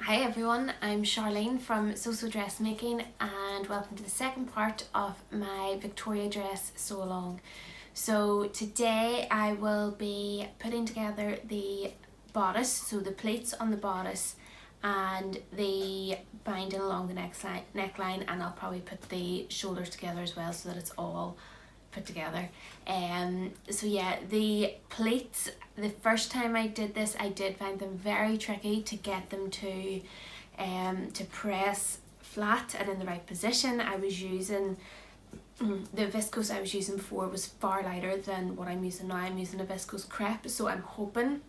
Hi everyone, I'm Charlene from So Dressmaking and welcome to the second part of my Victoria dress sew along. So today I will be putting together the bodice, so the pleats on the bodice and the binding along the neckline, and I'll probably put the shoulders together as well so that it's all put together. So yeah, the pleats, the first time I did this I did find them very tricky to get them to press flat and in the right position. I was using the viscose I was using before was far lighter than what I'm using now. I'm using a viscose crepe, so I'm hoping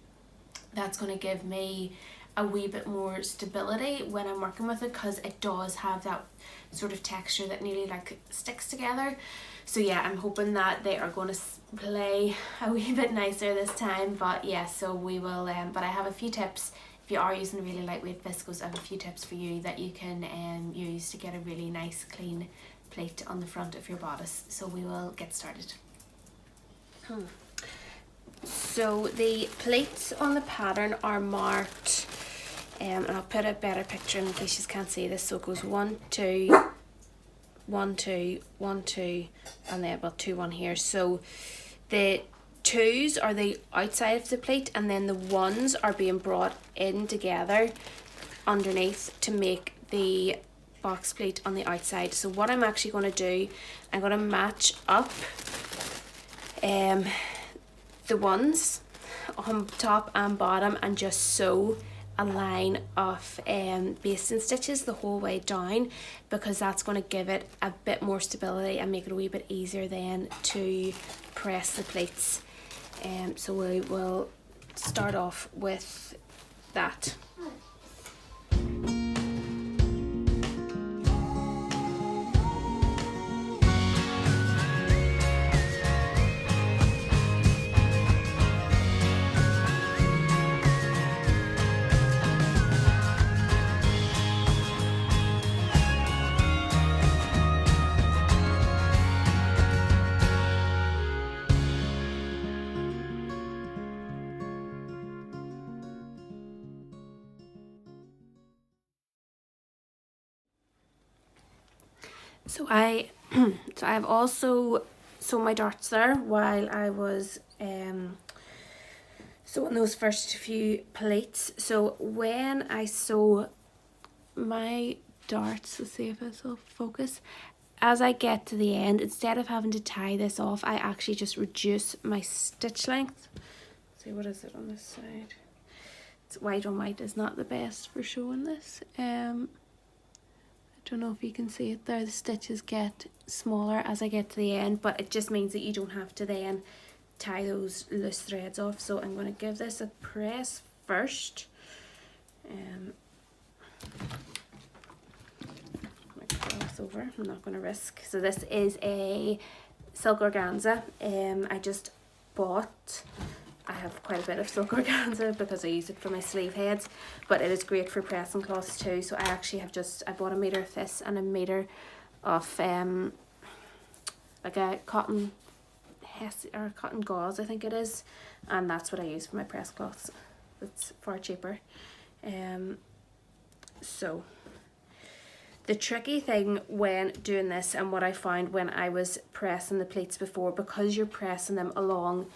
that's going to give me a wee bit more stability when I'm working with it, because it does have that sort of texture that nearly like sticks together. So yeah, I'm hoping that they are going to play a wee bit nicer this time. But yeah, so we will but I have a few tips. If you are using really lightweight viscose, I have a few tips for you that you can use to get a really nice clean plate on the front of your bodice. So we will get started. So the plates on the pattern are marked, and I'll put a better picture in case you can't see this. So it goes 1, 2, 1, 2, 1, 2, and then 2, 1 here. So the 2s are the outside of the plate, and then the 1s are being brought in together underneath to make the box plate on the outside. So what I'm actually going to do, I'm going to match up the ones on top and bottom and just sew a line of basting stitches the whole way down, because that's going to give it a bit more stability and make it a wee bit easier then to press the plates. So we will start off with that. So I've also sewn my darts there while I was sewing those first few plates. So when I sew my darts, let's see if this will focus, as I get to the end, instead of having to tie this off, I actually just reduce my stitch length. Let's see, what is it on this side? It's white on white is not the best for showing this. I don't know if you can see it there, the stitches get smaller as I get to the end, but it just means that you don't have to then tie those loose threads off. So I'm going to give this a press first. Cross over, I'm not going to risk. So this is a silk organza. I just bought, I have quite a bit of silk organza because I use it for my sleeve heads, but it is great for pressing cloths too. So I actually have I bought a metre of this and a metre of like a cotton or cotton gauze, I think it is, and that's what I use for my press cloths. It's far cheaper. So the tricky thing when doing this, and what I found when I was pressing the pleats before, because you're pressing them along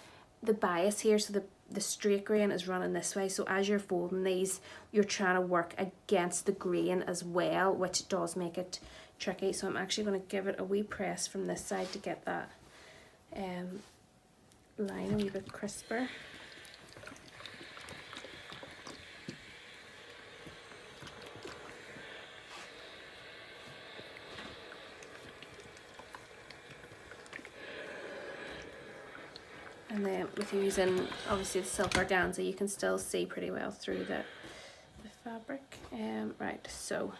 the bias here, so the straight grain is running this way, so as you're folding these you're trying to work against the grain as well, which does make it tricky. So I'm actually going to give it a wee press from this side to get that line a wee bit crisper. And then with using obviously the silk organza, you can still see pretty well through the fabric. Right, so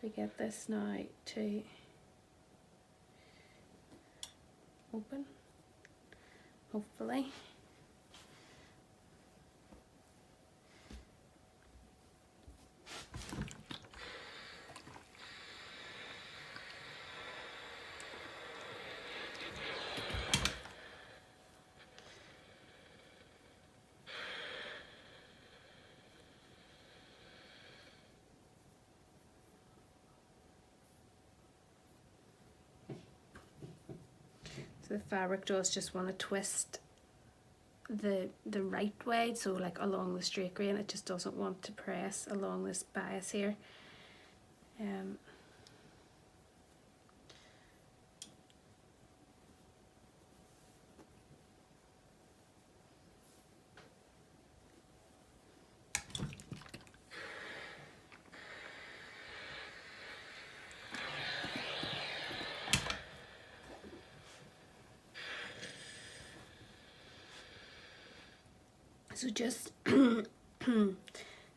we get this now to open, hopefully. So the fabric does just want to twist the right way, so like along the straight grain. It just doesn't want to press along this bias here. So just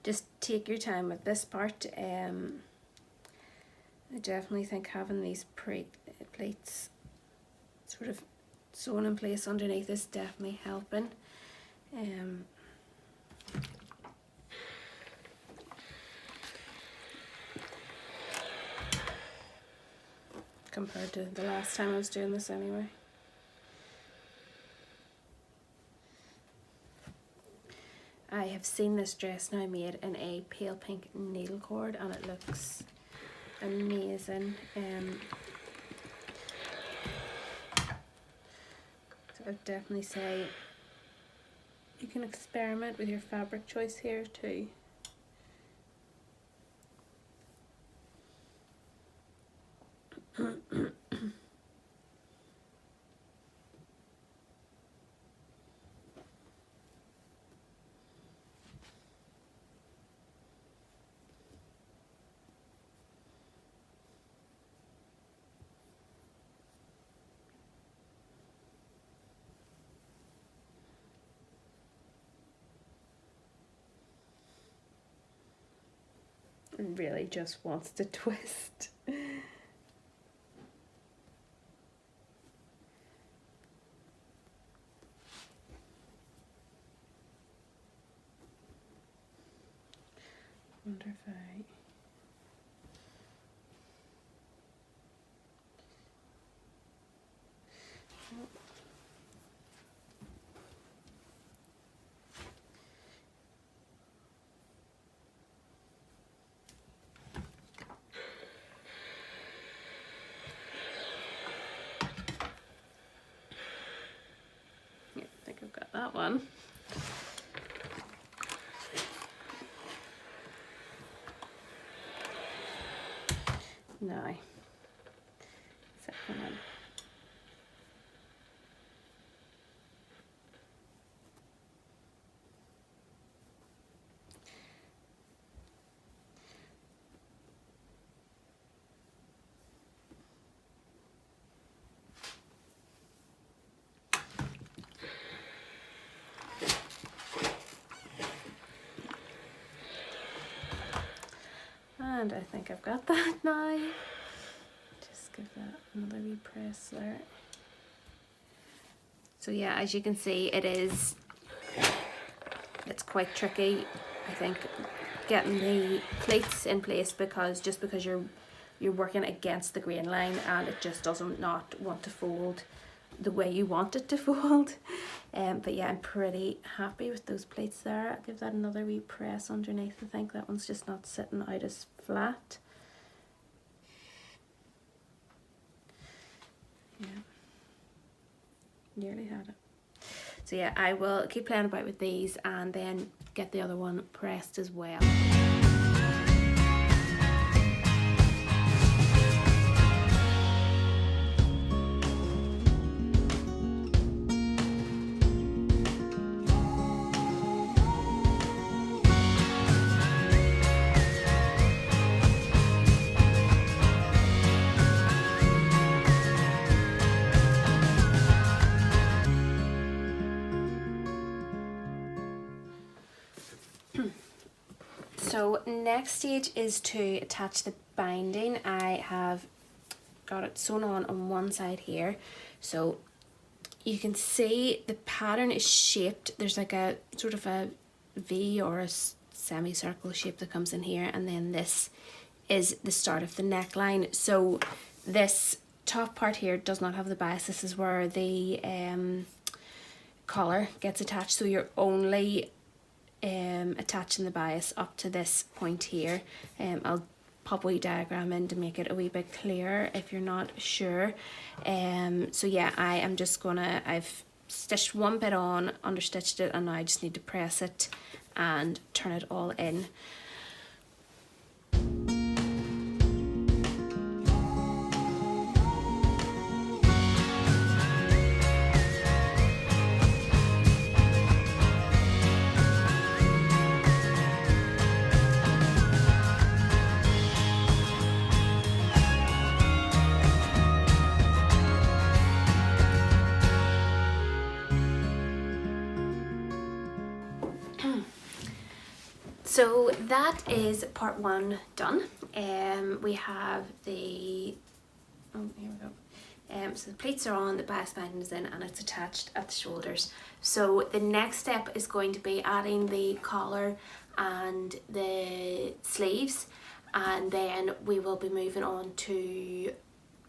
just take your time with this part. I definitely think having these plates sort of sewn in place underneath is definitely helping. Compared to the last time I was doing this anyway. I have seen this dress now made in a pale pink needle cord and it looks amazing. So I'd definitely say you can experiment with your fabric choice here too. It really just wants to twist. Wonder if I... Yeah, I think I've got that one. No. Second one. And I think I've got that now. Just give that another wee press there. So yeah, as you can see, it's quite tricky, I think, getting the pleats in place because you're working against the grain line and it just doesn't not want to fold the way you want it to fold. But yeah, I'm pretty happy with those pleats there. I'll give that another wee press underneath. I think that one's just not sitting out as flat. Yeah, nearly had it. So yeah, I will keep playing about with these and then get the other one pressed as well. So next stage is to attach the binding. I have got it sewn on one side here, so you can see the pattern is shaped. There's like a sort of a V or a semicircle shape that comes in here, and then this is the start of the neckline. So this top part here does not have the bias. This is where the collar gets attached, so you're only attaching the bias up to this point here. I'll pop a wee diagram in to make it a wee bit clearer if you're not sure. So yeah, I've stitched one bit on, understitched it, and now I just need to press it and turn it all in. So that is part one done. We have the, oh, here we go. So the pleats are on, the bias binding is in, and it's attached at the shoulders. So the next step is going to be adding the collar and the sleeves, and then we will be moving on to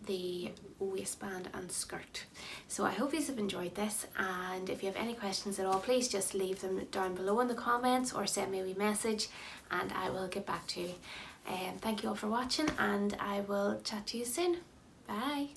the waistband and skirt. So I hope you have enjoyed this, and if you have any questions at all, please just leave them down below in the comments or send me a wee message and I will get back to you. Thank you all for watching, and I will chat to you soon. Bye.